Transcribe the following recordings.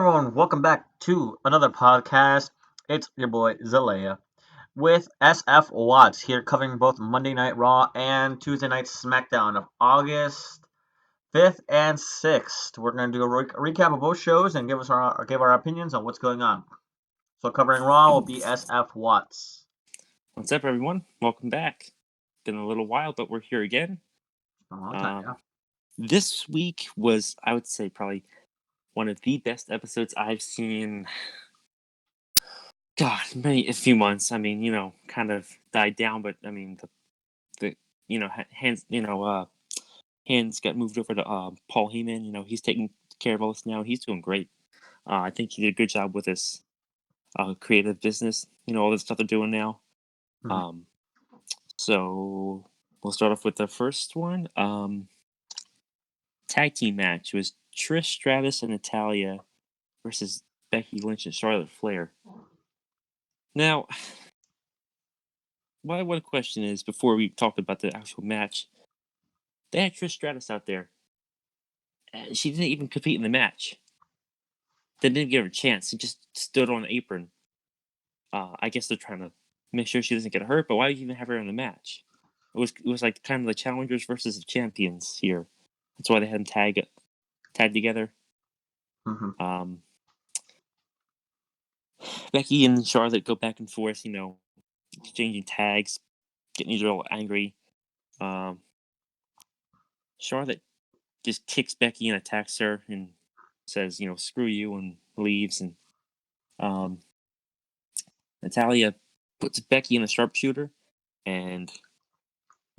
everyone? Welcome back to another podcast. It's your boy Zalea with SF Watts here covering both Monday Night Raw and Tuesday Night Smackdown of August 5th and 6th. We're going to do a recap of both shows and give our opinions on what's going on. So covering Raw will be SF Watts. What's up, everyone? Welcome back. Been a little while, but we're here again. A long time, yeah. This week was, I would say, probably one of the best episodes I've seen. God, a few months. I mean, kind of died down, but I mean, hands got moved over to Paul Heyman. He's taking care of all this now. He's doing great. I think he did a good job with his creative business. All the stuff they're doing now. Mhm. So we'll start off with the first one. Tag team match was Trish Stratus and Natalya versus Becky Lynch and Charlotte Flair. Now, my one question is, before we talk about the actual match, they had Trish Stratus out there. She didn't even compete in the match. They didn't give her a chance. She just stood on the apron. I guess they're trying to make sure she doesn't get hurt, but why would you even have her in the match? It was like kind of the challengers versus the champions here. That's why they had them tag together. Mhm. Becky and Charlotte go back and forth, exchanging tags, getting each other all angry. Charlotte just kicks Becky and attacks her and says, screw you, and leaves. And Natalya puts Becky in a sharpshooter, and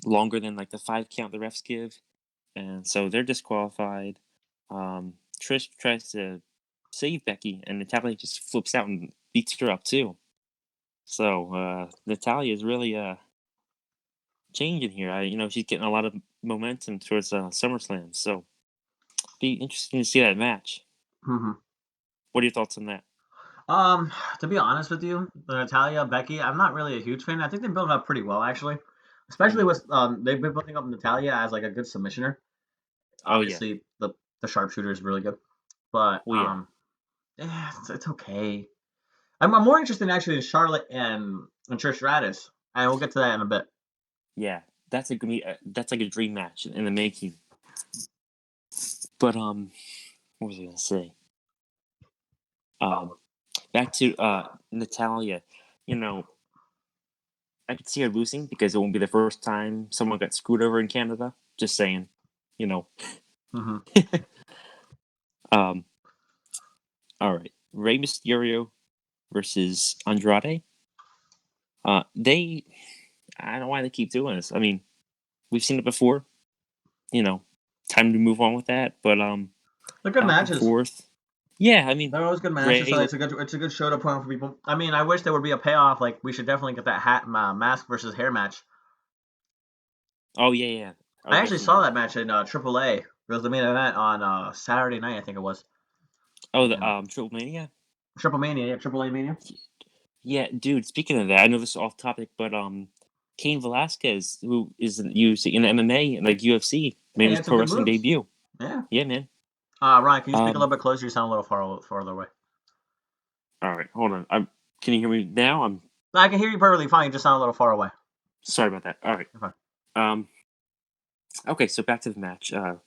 longer than like the 5 count the refs give. And so they're disqualified. Trish tries to save Becky, and Natalya just flips out and beats her up too. So Natalya is really changing here. She's getting a lot of momentum towards SummerSlam. So be interesting to see that match. Mhm. What are your thoughts on that? To be honest with you, the Natalya, Becky, I'm not really a huge fan. I think they built it up pretty well, actually. Especially with they've been building up Natalya as like a good submissioner. Oh yeah, Obviously, the sharpshooter is really good, but well yeah, it's okay. I'm more interested actually in Charlotte and Trish Stratus, and we'll get to that in a bit. yeah. That's that's like a dream match in the making. But what was I gonna say? Back to Natalya. I could see her losing because it won't be the first time someone got screwed over in Canada. Just saying, you know. Mm-hmm. All right, Rey Mysterio versus Andrade. I don't know why they keep doing this. I mean, we've seen it before. Time to move on with that. But They're good back and matches. forth. Yeah, I mean, They're always good matches. So it's a good show to put on for people. I mean, I wish there would be a payoff. Like we should definitely get that mask versus hair match. Oh yeah. I actually saw that match in AAA. It was the main event on Saturday night, I think it was. Oh, the And, Triple Mania. Triple Mania, yeah, AAA Mania. Yeah, dude. Speaking of that, I know this is off topic, but Cain Velasquez, who is used in MMA and like UFC, Yeah, made he his had some pro good wrestling moves. debut. Yeah. Yeah, man. Ryan, can you speak a little Um, bit closer? You sound a little farther away. all right, hold on. Can you hear me now? I'm I can hear you perfectly fine. You just sound a little far away. sorry about that. All right. Okay. Okay, so back to the match. A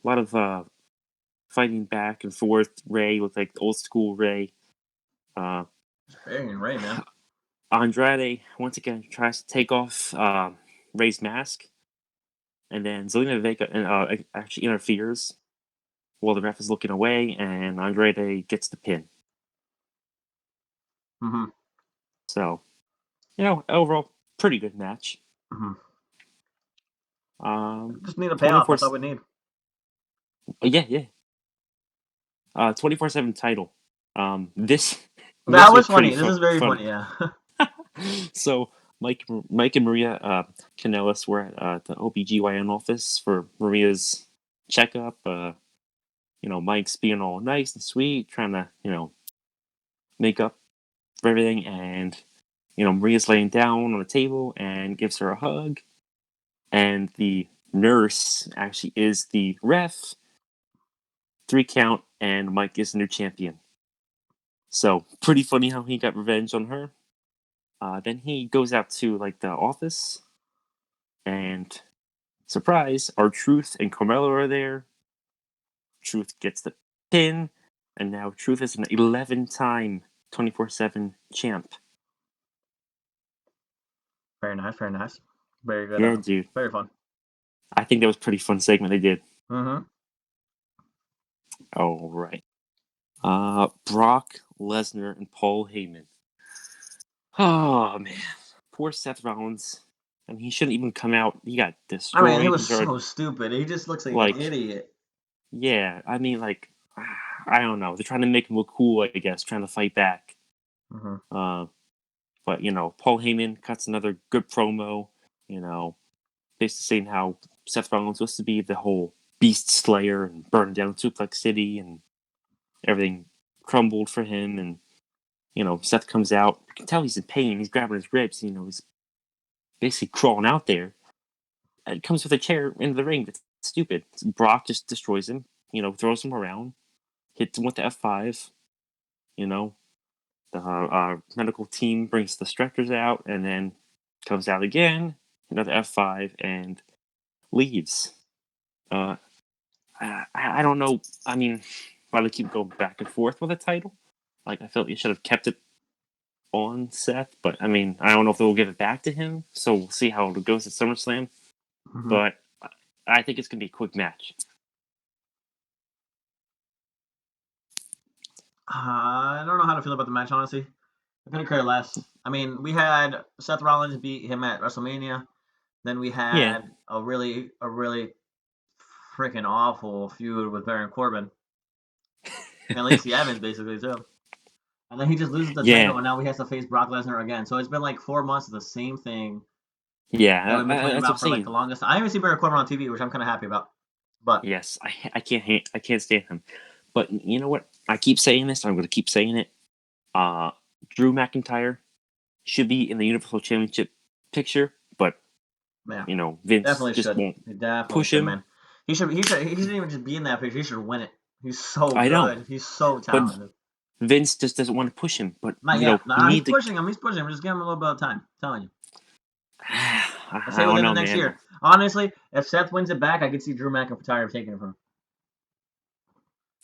lot of fighting back and forth. Ray looked like old school Ray. Ray, man. Andrade once again tries to take off Ray's mask, and then Zelina Vega actually interferes while the ref is looking away, and Andrade gets the pin. Mm-hmm. So, overall, pretty good match. Mm-hmm. Just need a payoff. 24. That's all we need. Yeah. 24/7 title. This That was was pretty funny. This is very funny. Yeah. So Mike and Maria Kanellis were at the OBGYN office for Maria's checkup. Mike's being all nice and sweet, trying to make up for everything, and Maria's laying down on the table and gives her a hug, and the nurse actually is the ref. 3 count, and Mike is the new champion. So pretty funny how he got revenge on her. Then he goes out to like the office, and surprise, R-Truth and Carmelo are there. Truth gets the pin, and now Truth is an 11-time 24/7 champ. Very nice, very nice. Very good. Yeah, dude. Very fun. I think that was a pretty fun segment they did. Mm-hmm. All right. Brock Lesnar and Paul Heyman. Oh man, poor Seth Rollins. I mean, he shouldn't even come out. He got I mean, destroyed. he was He's already so stupid. He just looks like an like, idiot. yeah. I mean, like, I don't know. They're trying to make him look cool, I guess, trying to fight back. Mm-hmm. But you know, Paul Heyman cuts another good promo. You know, basically saying how Seth Rollins was supposed to be the whole Beast Slayer and burn down Suplex City, and everything crumbled for him. And you know, Seth comes out. You can tell he's in pain. He's grabbing his ribs. You know, he's basically crawling out there. And comes with a chair into the ring. That's stupid. Brock just destroys him. You know, throws him around, hits him with the F5. You know, the medical team brings the stretchers out, and then comes out again, another F5, and leaves. I don't know. I mean, why they keep going back and forth with the title? Like, I feel like you should have kept it on Seth, but I mean, I don't know if they'll give it back to him. So we'll see how it goes at SummerSlam. Mm-hmm. But I think it's gonna be a quick match. I don't know how to feel about the match, honestly. I couldn't care less. I mean, we had Seth Rollins beat him at WrestleMania. Then we Yeah, had a really freaking awful feud with Baron Corbin and Lacey Evans, basically too. And then he just loses the title, yeah, and now he has to face Brock Lesnar again. So it's been like 4 months of the same thing that yeah. we've been talking That's what I'm about for like the saying. longest. I haven't seen Baron Corbin on TV, which I'm kind of happy about. But Yes, I can't stand him. But you know what? I keep saying this. I'm gonna keep saying it. Drew McIntyre should be in the Universal Championship picture, but yeah, you know, Vince definitely just should. won't He definitely push should, him. man. He shouldn't even just be in that picture. He should win it. He's so I know, good. He's so but talented. Vince just doesn't want to push him. But Not you yet. know, he Nah, he's need to. pushing him. He's pushing him. Just give him a little bit of time. I'm telling you. Let's I say don't within the know, next man. year. Honestly, if Seth wins it back, I could see Drew McIntyre taking it from him.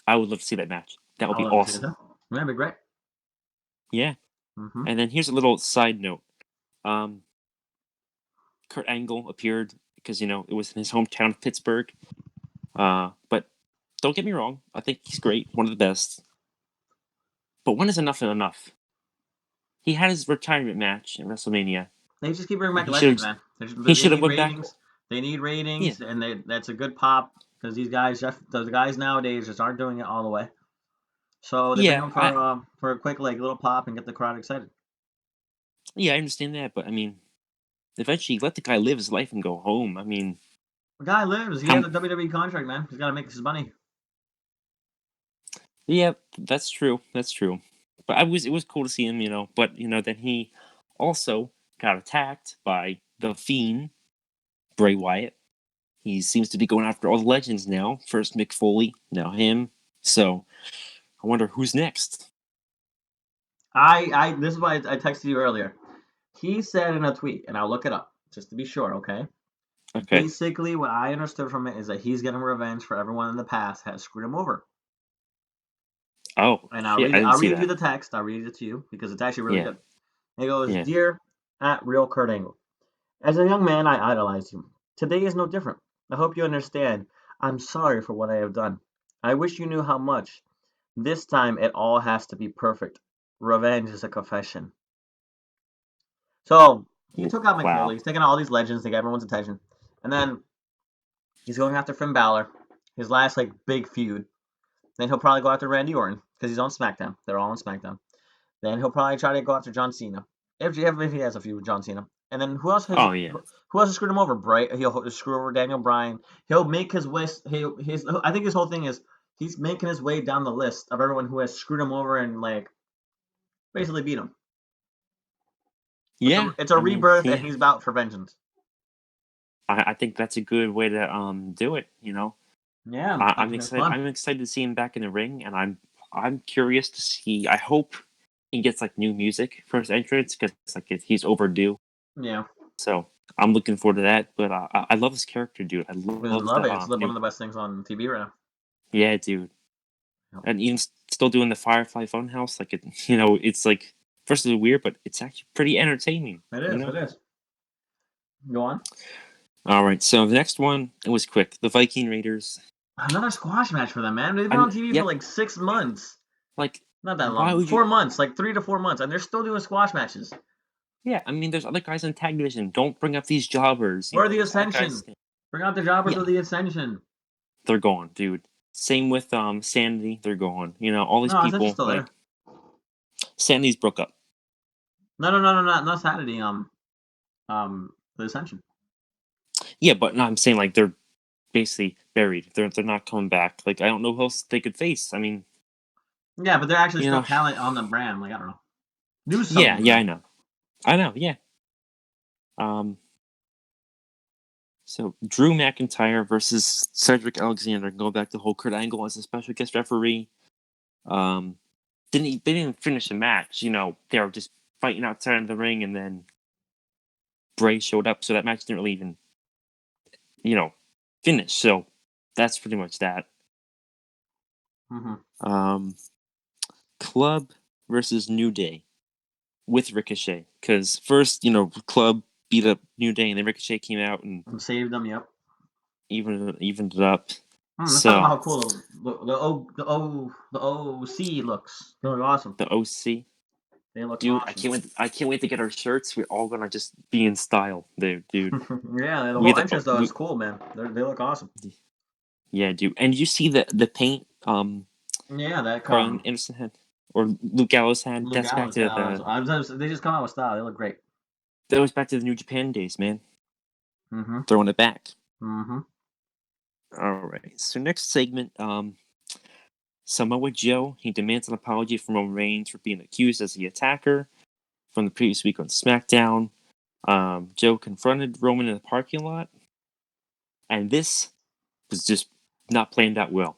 I would love to see that match. That would I would be love to see it awesome. too. That'd be great. Yeah. Mm-hmm. And then here's a little side note. Um, Kurt Angle appeared because you know it was in his hometown of Pittsburgh. But don't get me wrong, I think he's great, one of the best. But when is enough enough? He had his retirement match in WrestleMania, They just keep bringing and back legends, man. he They should have need went back. ratings. They need Yeah, ratings, and that's a good pop because these guys, the guys nowadays, just aren't doing it all the way. So they bring yeah, them I for a quick like little pop and get the crowd excited. yeah I understand that, but I mean, eventually let the guy live his life and go home. I mean, The guy lives. He how? has a WWE contract, man. He's got to make his money. Yeah, that's true. That's true. But it was cool to see him, you know. But you know, then he also got attacked by the Fiend, Bray Wyatt. He seems to be going after all the legends now. First Mick Foley, now him. So I wonder who's next. This is why I texted you earlier. He said in a tweet, and I'll look it up just to be sure. Okay. Okay. Basically, what I understood from it is that he's getting revenge for everyone in the past has screwed him over. Oh And I'll shit! read I it. didn't I'll see read you that. the text. I'll read it to you because it's actually really Yeah. good. It goes, Yeah. "Dear at Real Kurt Angle, as a young man, I idolized you. Today is no different. I hope you understand. I'm sorry for what I have done. I wish you knew how much. This time, it all has to be perfect. Revenge is a confession." So he took out Mick Foley. Wow. He's taking out all these legends to get everyone's attention, and then he's going after Finn Balor, his last like big feud. Then he'll probably go after Randy Orton because he's on SmackDown. They're all on SmackDown. Then he'll probably try to go after John Cena if he has a feud with John Cena. And then Oh yeah. who else has screwed him over? He'll screw over Daniel Bryan. He'll make his way. I think his whole thing is he's making his way down the list of everyone who has screwed him over and like basically beat him. Yeah. It's a I mean, rebirth, and yeah. he's out for vengeance. I think that's a good way to do it. You know, Yeah, I I'm think it's excited. fun. I'm excited to see him back in the ring, and I'm curious to see. I hope he gets like new music for his entrance because like he's overdue. Yeah, So I'm looking forward to that. But I love his character, dude. I I just love love the it. It's like one new. of the best things on TV right now. Yeah, dude. Yep. And even still doing the Firefly Funhouse, like it, it's like first it's weird, but it's actually pretty entertaining. It You is. know. It is. Go on. All right, so the next one it was quick. The Viking Raiders. Another squash match for them, man. They've been I'm on TV for yep. like 6 months. Like, Not that why long. would you? 4 months, like 3 to 4 months, and they're still doing squash matches. Yeah, I mean, there's other guys in tag division. Don't bring up these jobbers. Or the There's other guys. Ascension. Bring out the jobbers Yeah, of the Ascension. they're gone, dude. Same with Sanity. They're gone. All these No, Ascension's people still like there. Sanity's broke up. No, not Saturday. The Ascension. Yeah, but no, I'm saying like they're basically buried. They're not coming back. Like I don't know who else they could face. I mean, Yeah, but they're actually you still know, talent on the brand. Like I don't know. Do yeah, something with yeah, them. I know, yeah. Um, so Drew McIntyre versus Cedric Alexander. Go back to the whole Kurt Angle as a special guest referee. Um, they didn't finish the match. They were just fighting outside of the ring, and then Bray showed up, so that match didn't really even you know finish. So that's pretty much that. Mm-hmm. Um, Club versus New Day with Ricochet, because first Club beat up New Day, and then Ricochet came out and And saved them. Yep. evened it up. Let's talk about So how cool the OC looks. They look awesome. the OC, They look dude, I awesome. can't wait. I can't wait to get our shirts. We're all gonna just be in style there, dude. Yeah, the We whole the entrance though we is cool, man. They look awesome. Yeah, dude. And you see the paint Yeah, that Carlin Anderson had or Luke Gallows had. Luke That's back Gallows. to Yeah, they just come out with style. They look great. that was back to the New Japan days, man. Mm-hmm. Throwing it back. Mm-hmm. All right. So next segment, Samoa Joe, he demands an apology from Roman Reigns for being accused as the attacker from the previous week on SmackDown. Joe confronted Roman in the parking lot, and this was just not planned out well.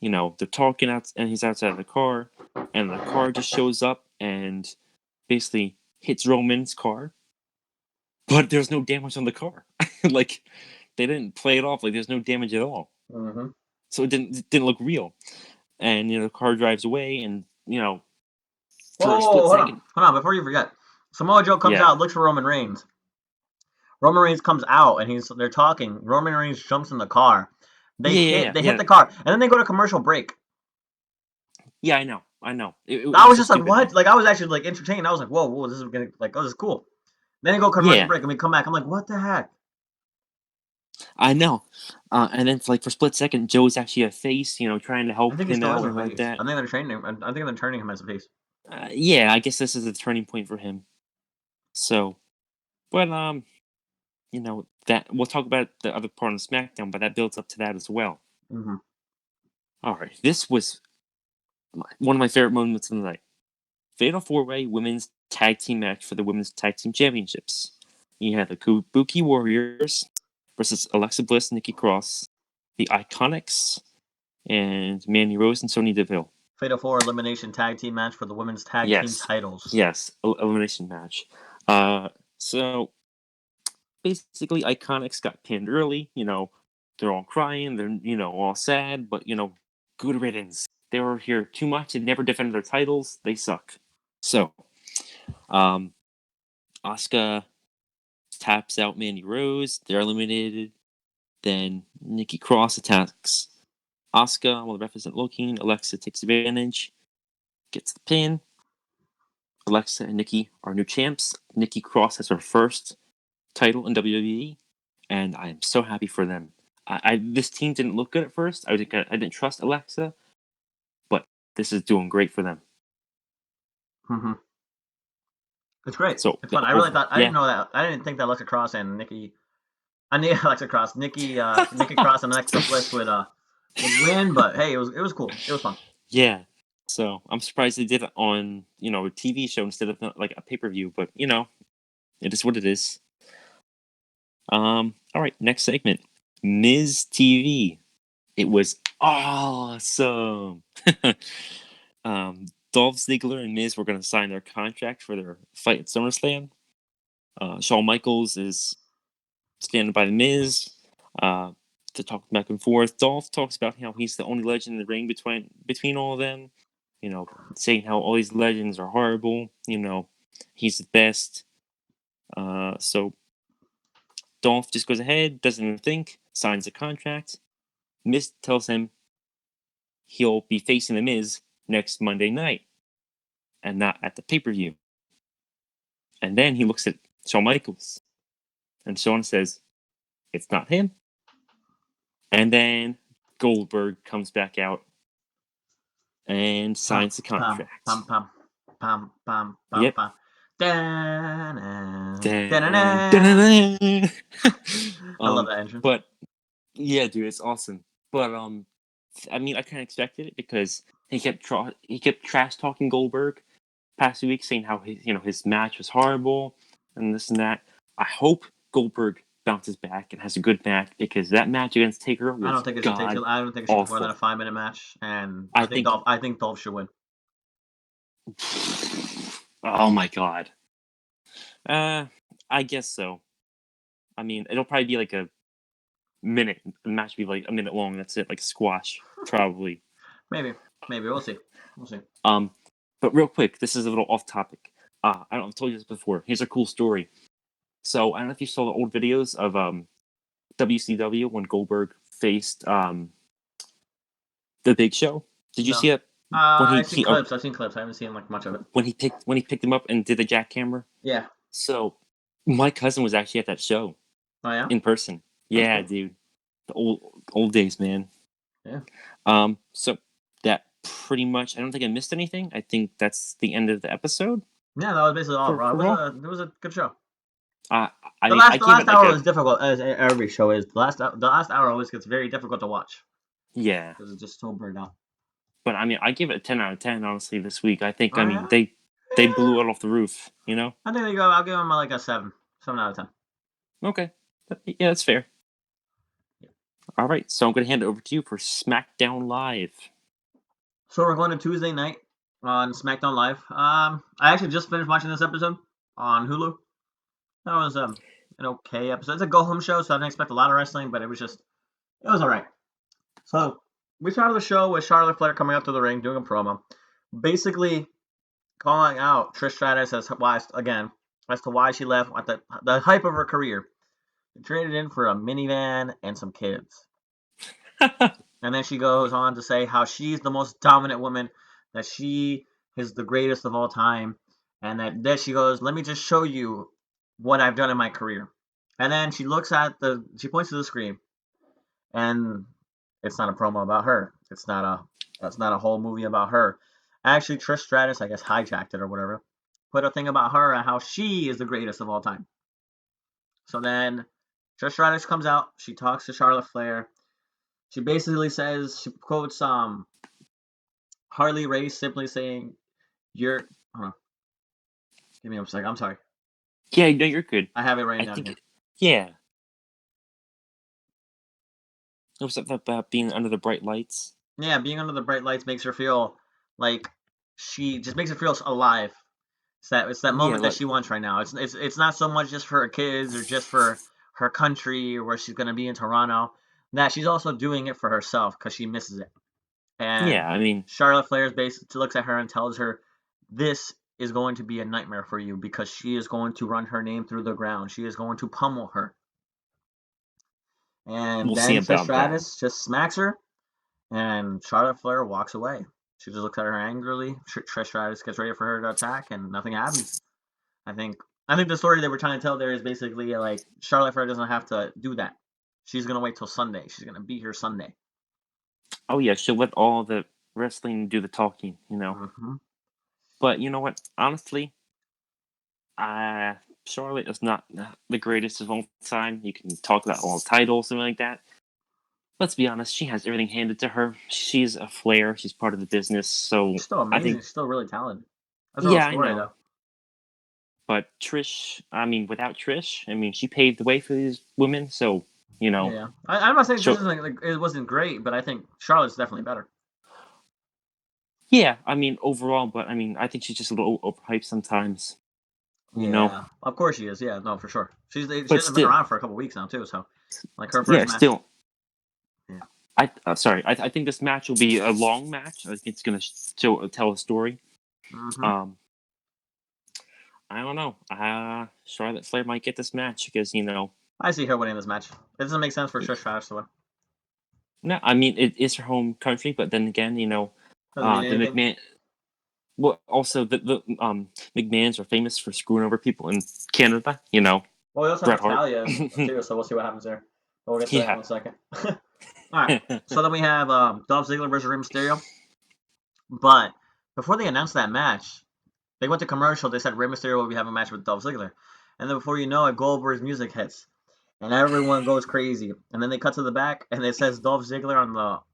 They're talking out, and he's outside of the car, and the car just shows up and basically hits Roman's car, but there's no damage on the car. Like they didn't play it off like there's no damage at all, Mm-hmm. so it didn't look real. And the car drives away, and for a split Oh, second, hold on, before you forget. Samoa Joe comes yeah, out, looks for Roman Reigns. Roman Reigns comes out, and they're talking. Roman Reigns jumps in the car. yeah, yeah, yeah, They hit yeah, the car, and then they go to commercial break. yeah. I know. It I was was so just like, stupid, man. what? Like I was actually like entertained. I was like, whoa, this is gonna like, oh, this is cool. Then they go commercial Yeah, break, and we come back. I'm like, what the heck? I know. And then for split second, Joe's actually a face, trying to I help think he him still is out a and like face. that. I think they're training him. I think they're turning him as a face. Yeah, I guess this is a turning point for him. So, but that we'll talk about the other part on SmackDown, but that builds up to that as well. Mm-hmm. All right, this was one of my favorite moments of the night. Fatal 4-Way Women's Tag Team match for the Women's Tag Team Championships. You had the Kabuki Warriors versus Alexa Bliss, Nikki Cross, the Iconics, and Mandy Rose and Sonya Deville. Fatal 4 elimination tag team match for the women's tag team Yes, titles. yes, elimination match. So basically, Iconics got pinned early. They're all crying. They're all sad, but good riddance. They were here too much and never defended their titles. They suck. So, um, Asuka taps out Mandy Rose. They're eliminated. Then Nikki Cross attacks Asuka while the ref isn't looking. Alexa takes advantage, gets the pin. Alexa and Nikki are new champs. Nikki Cross has her first title in WWE, and I am so happy for them. This team didn't look good at first. I didn't trust Alexa, but this is doing great for them. Mm-hmm. It's great. So It's fun. I really over, thought I yeah, didn't know that. I didn't think that Alexa Cross and Nikki. I knew Alexa Cross, Nikki Cross and Alexa Bliss would win, but hey, it was cool. It was fun. yeah. So I'm surprised they did it on a TV show instead of like a pay-per-view, but it is what it is. All right, next segment, Miz TV It was awesome. Dolph Ziggler and Miz were going to sign their contract for their fight at SummerSlam. Shawn Michaels is standing by the Miz to talk back and forth. Dolph talks about how he's the only legend in the ring between all of them. You know, saying how all these legends are horrible. You know, he's the best. So Dolph just goes ahead, doesn't even think, signs the contract. Miz tells him he'll be facing the Miz next Monday night and not at the pay-per-view. And then he looks at Shawn Michaels, and Shawn says, "It's not him." And then Goldberg comes back out and signs the contract. Pam, pam, pam, pam, pam, Yep. pam. Da-na, Da-na. da-na-na. I love that entrance. But yeah, dude, it's awesome. But I mean, I kind of expected it because he kept trash talking Goldberg past 2 weeks, saying how his match was horrible and this and that. I hope Goldberg bounces back and has a good match, because that match against Taker was I don't think it should take. I don't think it should be more than a 5-minute match, and I think Dolph should win. Oh my god. I guess so. I mean, it'll probably be like a minute. The match will be like a minute long. That's it, like squash, probably. Maybe we'll see. But real quick, this is a little off topic. I don't know, I've told you this before. Here's a cool story. So I don't know if you saw the old videos of WCW when Goldberg faced the Big Show. Did you see it? I've seen clips. I've seen clips. I haven't seen like much of it. When he picked him up and did the jackhammer. Yeah. So my cousin was actually at that show. Oh yeah. In person. Yeah, cool. Dude. The old days, man. Yeah. So that pretty much. I don't think I missed anything. I think that's the end of the episode. Yeah, that was basically all. It was a good show. The last hour was difficult, as every show is. The last hour always gets very difficult to watch. Yeah, because it's just so burned out. But I mean, I give it a 10 out of 10. Honestly, this week, I think. I mean, they blew it off the roof. You know. I think I'll give them like a 7 out of 10. Okay, yeah, that's fair. Yeah. All right, so I'm going to hand it over to you for SmackDown Live. So we're going to Tuesday night on SmackDown Live. I actually just finished watching this episode on Hulu. That was an okay episode. It's a go-home show, so I didn't expect a lot of wrestling, but it was all right. So we started the show with Charlotte Flair coming up to the ring, doing a promo, basically calling out Trish Stratus as to why she left at the height of her career. She traded in for a minivan and some kids. And then she goes on to say how she's the most dominant woman, that she is the greatest of all time, and that she goes, "Let me just show you what I've done in my career." And then she points to the screen, and it's not a promo about her. That's not a whole movie about her. Actually, Trish Stratus, I guess, hijacked it or whatever, put a thing about her and how she is the greatest of all time. So then Trish Stratus comes out. She talks to Charlotte Flair. She basically says, she quotes Harley Race simply saying, "You're." Hold on. Give me a second. I'm sorry. Yeah, no, you're good. I have it right down here. Yeah. It was about being under the bright lights. Yeah, being under the bright lights makes her feel like she just makes her feel alive. It's that moment that she wants right now. It's not so much just for her kids or just for her country or where she's going to be in Toronto. That she's also doing it for herself because she misses it. And yeah, I mean, Charlotte Flair basically looks at her and tells her, "This is going to be a nightmare for you because she is going to run her name through the ground. She is going to pummel her." And then Trish Stratus just smacks her, and Charlotte Flair walks away. She just looks at her angrily. Trish Stratus gets ready for her to attack, and nothing happens. I think the story they were trying to tell there is basically like Charlotte Flair doesn't have to do that. She's gonna wait till Sunday. She's gonna be here Sunday. Oh yeah, she'll let all the wrestling do the talking, you know. Mm-hmm. But you know what? Honestly, Charlotte is not the greatest of all time. You can talk about all the titles, something like that. Let's be honest, she has everything handed to her. She's a Flair. She's part of the business. So she's still amazing. She's still really talented. That's I know. Though. But Trish, I mean, without Trish, I mean, she paved the way for these women. So You know, Yeah, I'm not saying this so isn't like it wasn't great, but I think Charlotte's definitely better. yeah, I mean overall, but I mean I think she's just a little overhyped sometimes. You know, Yeah, of course she is. Yeah, no, for sure. She but hasn't been still, around for a couple weeks now too. So, like her yeah, first match. still, Yeah. sorry, I think this match will be a long match. I think it's gonna tell a story. Mm-hmm. Um, I don't know. Charlotte Flair might get this match because I see her winning this match. It doesn't make sense for Trish Stratus to win. no, I mean it is her home country, but then again, Doesn't mean the anything. McMahon. Well, also the McMahons are famous for screwing over people in Canada. Well, we also have Bret Hart. Natalia too, so we'll see what happens there. But we'll get to that in Yeah. 1 second. All right. So then we have Dolph Ziggler versus Rey Mysterio. But before they announced that match, they went to commercial. They said Rey Mysterio will be having a match with Dolph Ziggler, and then before you know it, Goldberg's music hits, and everyone goes crazy. And then they cut to the back, and it says Dolph Ziggler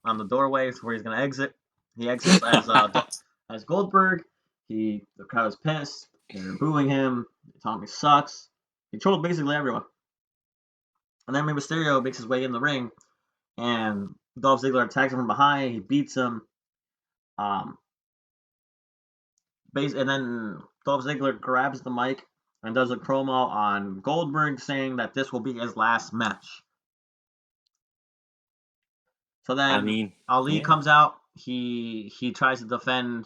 on the doorway where he's gonna exit. He exits as Goldberg. The crowd is pissed. They're booing him. They tell him he sucks. He trolled basically everyone. And then Rey Mysterio makes his way in the ring, and Dolph Ziggler attacks him from behind. He beats him. Um, and then Dolph Ziggler grabs the mic and does a promo on Goldberg saying that this will be his last match. So I then mean, Ali yeah. comes out. He tries to defend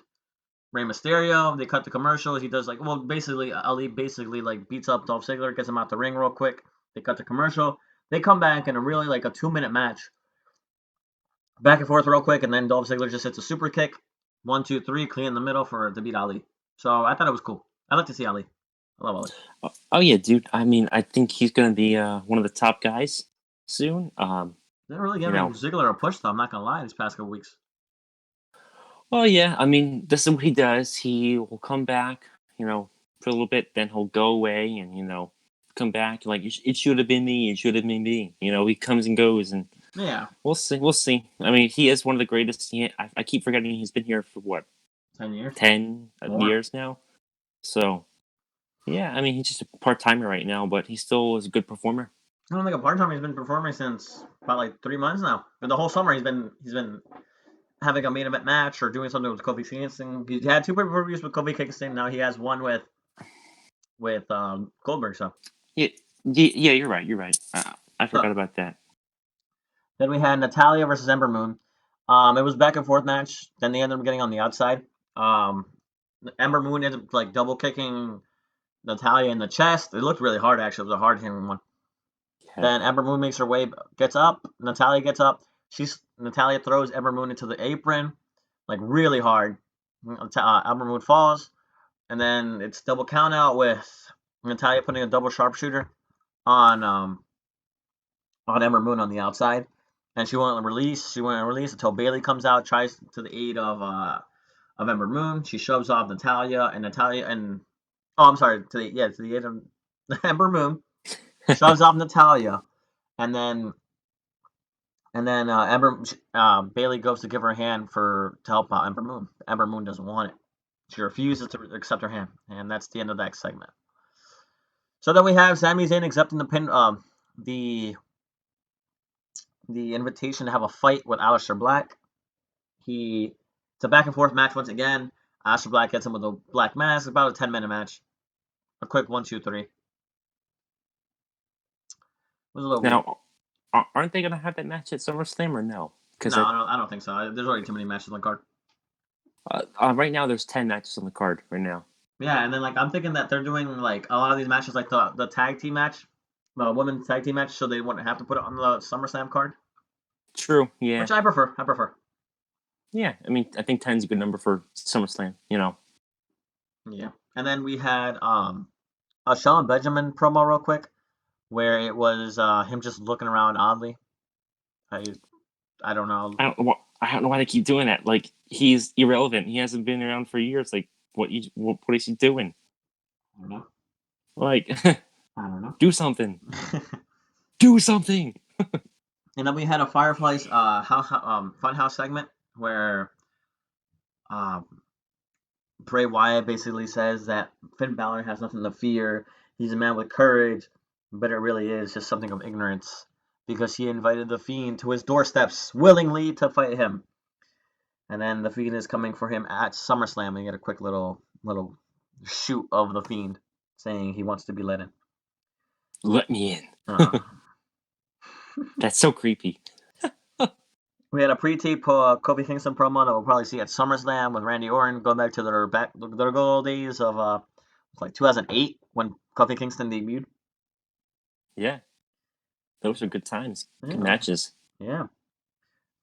Rey Mysterio. They cut the commercials. He does basically Ali basically like beats up Dolph Ziggler, gets him out the ring real quick. They cut the commercial. They come back in a really like a 2 minute match, back and forth real quick, and then Dolph Ziggler just hits a super kick, 1, 2, 3, clean in the middle to beat Ali. So I thought it was cool. I like to see Ali. I love Ali. Oh yeah, dude. I mean, I think he's gonna be one of the top guys soon. They're really You giving know. Ziggler a push, though. I'm not gonna lie. These past couple weeks. Well, yeah. I mean, this is what he does. He will come back, for a little bit, then he'll go away, and come back. Like it should have been me. It should have been me. He comes and goes, and Yeah, we'll see. We'll see. I mean, he is one of the greatest. I keep forgetting he's been here for what 10 years 10 more. years now. So yeah, I mean, he's just a part timer right now, but he still is a good performer. I don't think a part time he's been performing since about like 3 months now. And the whole summer he's been having a main event match or doing something with Kofi Kingston. He had two pay-per-views with Kofi Kingston. Now he has one with Goldberg. Yeah, yeah, you're right. You're right. I So forgot about that. then we had Natalia versus Ember Moon. It was back and forth match. Then they ended up getting on the outside. Um, Ember Moon ended up like double kicking Natalia in the chest. It looked really hard actually. It was a hard hitting one. Yeah. Then Ember Moon makes her way, gets up. Natalia gets up. Natalia throws Ember Moon into the apron, like really hard. Ember Moon falls, and then it's double count out with Natalia putting a double sharpshooter on Ember Moon on the outside, and she won't release. She won't release until Bailey comes out, tries to the aid of Ember Moon. She shoves off Natalia, and oh, I'm sorry, to the aid of Ember Moon. Shoves off Natalia, and then Bailey goes to give her a hand to help out Ember Moon. Ember Moon doesn't want it. She refuses to accept her hand, and that's the end of that segment. So then we have Sami Zayn accepting the the invitation to have a fight with Aleister Black. It's a back and forth match once again. Aleister Black hits him with a black mask. About a 10-minute match. A quick 1, 2, 3. It was a little weird. Now, aren't they gonna have that match at SummerSlam or no? Because No, I don't think so. There's already too many matches on the card. right now there's 10 matches on the card right now. Yeah, and then like I'm thinking that they're doing like a lot of these matches, like the tag team match, the women's tag team match, so they wouldn't have to put it on the SummerSlam card, True. Yeah. which I prefer. I prefer. Yeah. I mean, I think 10's a good number for SummerSlam. Yeah. And then we had a Shelton Benjamin promo real quick, where it was him just looking around oddly. I don't know. I don't know why they keep doing that. Like he's irrelevant. He hasn't been around for years. Like what is he doing? I don't know. Like I don't know. do something. Do something. And then we had a Fireflies Funhouse segment where um, Bray Wyatt basically says that Finn Balor has nothing to fear. He's a man with courage, but it really is just something of ignorance. because he invited the Fiend to his doorsteps willingly to fight him. And then the Fiend is coming for him at SummerSlam. We get a quick little shoot of the Fiend saying he wants to be let in. Let me in. That's so creepy. We had a pre-tape Kofi Kingston promo that we'll probably see at SummerSlam with Randy Orton, going back to their good old days of like 2008 when Kofi Kingston debuted. Yeah, those are good times, good Yeah. matches. Yeah.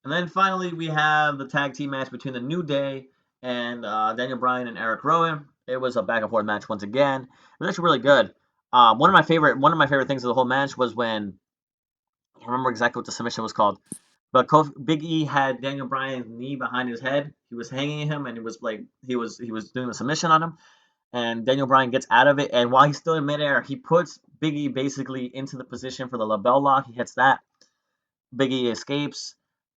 And then finally we have the tag team match between the New Day and Daniel Bryan and Eric Rowan. It was a back and forth match once again. It was actually really good. One of my favorite things of the whole match was when I can't remember exactly what the submission was called, but Big E had Daniel Bryan's knee behind his head. He was hanging him, and it was like he was doing the submission on him. And Daniel Bryan gets out of it, and while he's still in midair, he puts Big E basically into the position for the label lock. He hits that. Big E escapes.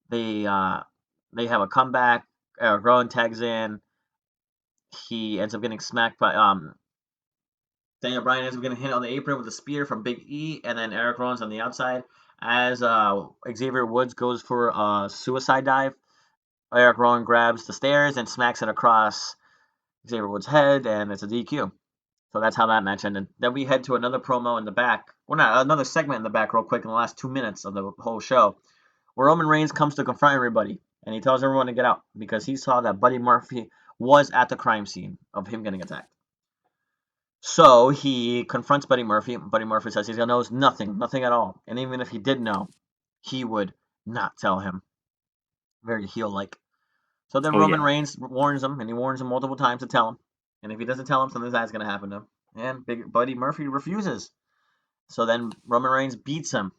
They have a comeback. Eric Rowan tags in. He ends up getting smacked by Daniel Bryan ends up getting hit on the apron with a spear from Big E, and then Eric Rowan's on the outside. As Xavier Woods goes for a suicide dive, Eric Rowan grabs the stairs and smacks it across Xavier Woods' head, and it's a DQ. So that's how that match ended. Then we head to another promo in the back. Well, not another segment in the back, real quick, in the last 2 minutes of the whole show, where Roman Reigns comes to confront everybody, and he tells everyone to get out because he saw that Buddy Murphy was at the crime scene of him getting attacked. So he confronts Buddy Murphy. Buddy Murphy says he knows nothing at all. And even if he did know, he would not tell him. Very heel-like. So then Roman Reigns warns him, and he warns him multiple times to tell him. And if he doesn't tell him, something bad's going to happen to him. And Big Buddy Murphy refuses. So then Roman Reigns beats him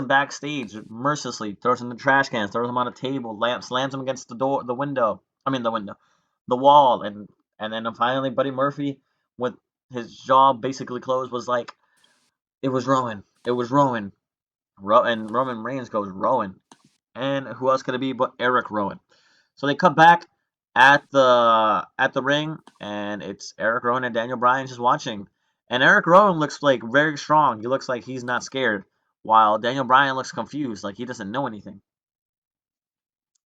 backstage mercilessly, throws him in the trash cans, throws him on a table, slams him against the wall, and then finally Buddy Murphy, with his jaw basically closed, was like, it was Rowan. And Roman Reigns goes, Rowan. And who else could it be but Eric Rowan? So they cut back at the ring, and it's Eric Rowan and Daniel Bryan just watching. And Eric Rowan looks like very strong. He looks like he's not scared, while Daniel Bryan looks confused, like he doesn't know anything.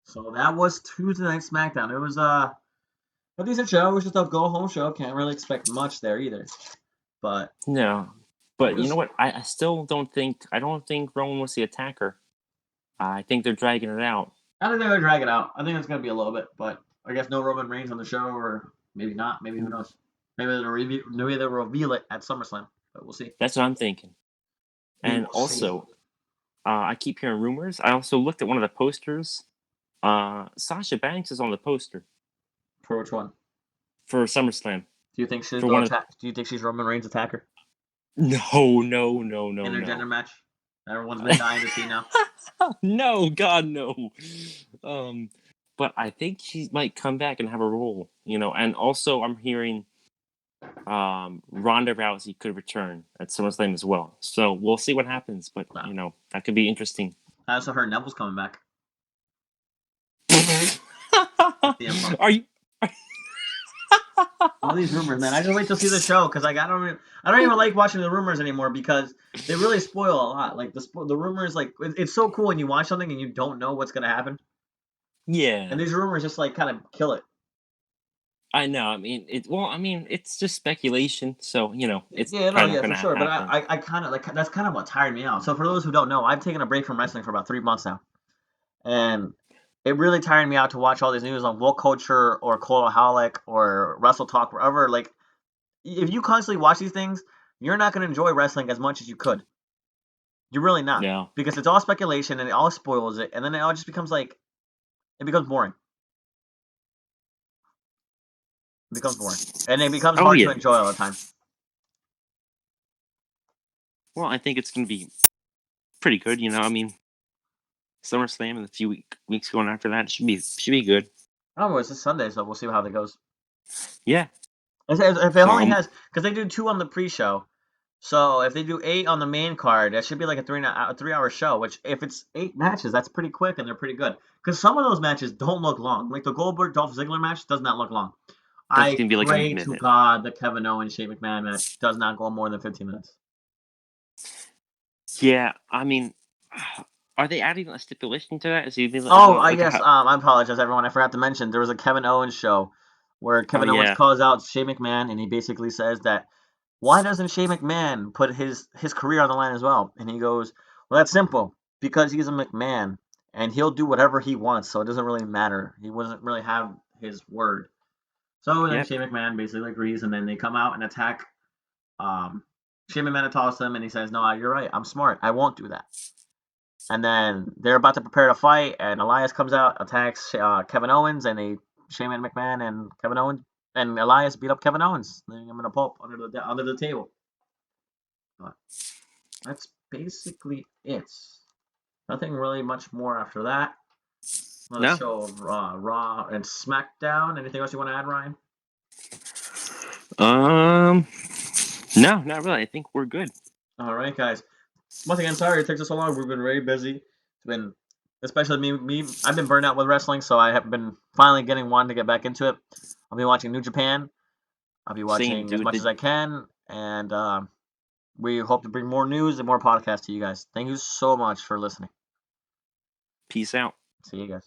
So that was Tuesday Night SmackDown. It was a decent show. It was just a go-home show. Can't really expect much there either. But no. But you know what? I still don't think Rowan was the attacker. I think they're dragging it out. I think they're gonna drag it out. I think it's gonna be a little bit, but I guess no Roman Reigns on the show, or maybe not. Maybe who knows? Maybe they'll reveal it at SummerSlam, but we'll see. That's what I'm thinking. And also, I keep hearing rumors. I also looked at one of the posters. Sasha Banks is on the poster. For which one? For SummerSlam. Do you think she's Do you think she's Roman Reigns' attacker? No. Intergender match. Everyone's been dying to see now. No, God, no. But I think she might come back and have a role, And also, I'm hearing Ronda Rousey could return at SummerSlam as well. So we'll see what happens. But that could be interesting. I also heard Neville's coming back. Are you? All these rumors, man. I just wait to see the show because I don't even like watching the rumors anymore because they really spoil a lot. Like the rumors, like it's so cool when you watch something and you don't know what's gonna happen. Yeah. And these rumors just like kind of kill it. I know. I mean, it's just speculation. So it's for sure. But I kind of like that's kind of what tired me out. So for those who don't know, I've taken a break from wrestling for about 3 months now, and it really tired me out to watch all these news on Woke Culture or Cultaholic or Wrestle Talk, wherever. Like, if you constantly watch these things, you're not going to enjoy wrestling as much as you could. You're really not. Yeah. Because it's all speculation and it all spoils it, and then it all just becomes like, it becomes boring. It becomes boring. And it becomes hard to enjoy all the time. Well, I think it's going to be pretty good, I mean, SummerSlam and a few weeks going after that should be good. Oh, it's this Sunday, so we'll see how that goes. Yeah. If it only has, because they do 2 on the pre-show, so if they do 8 on the main card, that should be like a 3-hour show. Which, if it's 8 matches, that's pretty quick and they're pretty good. Because some of those matches don't look long. Like the Goldberg Dolph Ziggler match does not look long. I pray to God the Kevin Owens Shane McMahon match does not go more than 15 minutes. Yeah, I mean, Are they adding a stipulation to that? Is he Oh, I like a guess. I apologize, everyone. I forgot to mention there was a Kevin Owens show where Oh Kevin Owens yeah. calls out Shane McMahon, and he basically says that why doesn't Shane McMahon put his career on the line as well? And he goes, well, that's simple because he's a McMahon and he'll do whatever he wants, so it doesn't really matter. He doesn't really have his word. So then Yep. Shane McMahon basically agrees, and then they come out and attack. Um, Shane McMahon attacks him, and he says, "No, you're right. I'm smart. I won't do that." And then they're about to prepare to fight, and Elias comes out, attacks Kevin Owens, and Shane McMahon and Kevin Owens and Elias beat up Kevin Owens, leaving him in a pulp under the table. But that's basically it. Nothing really much more after that. Another No. show of Raw and SmackDown. Anything else you want to add, Ryan? No, not really. I think we're good. All right, guys. Once again, sorry it takes us so long. We've been very busy. It's been, especially me. I've been burned out with wrestling, so I have been finally wanting to get back into it. I'll be watching New Japan. I'll be Same, watching as dude. much as I can, and we hope to bring more news and more podcasts to you guys. Thank you so much for listening. Peace out. See you guys.